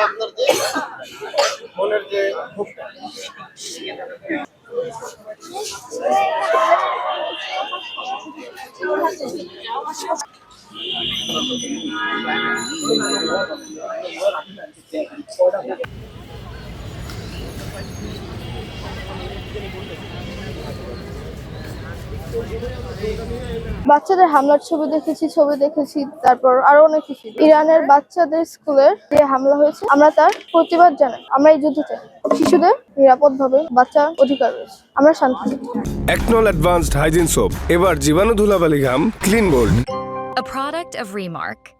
আপনার যে মনের যে বাচ্চাদের হামলার ছবি দেখেছি, তারপর আরো অনেক কিছু। ইরানের বাচ্চাদের স্কুলের যে হামলা হয়েছে, আমরা তার প্রতিবাদ জানাই। আমরা এই যুদ্ধ চাই। শিশুদের নিরাপদভাবে বাচ্চা অধিকার রয়েছে। আমরা শান্তি। একনল অ্যাডভান্সড হাইজিন সোপ এবার জীবাণু ধুলাবালি ঘাম clean bold. A product of Remark.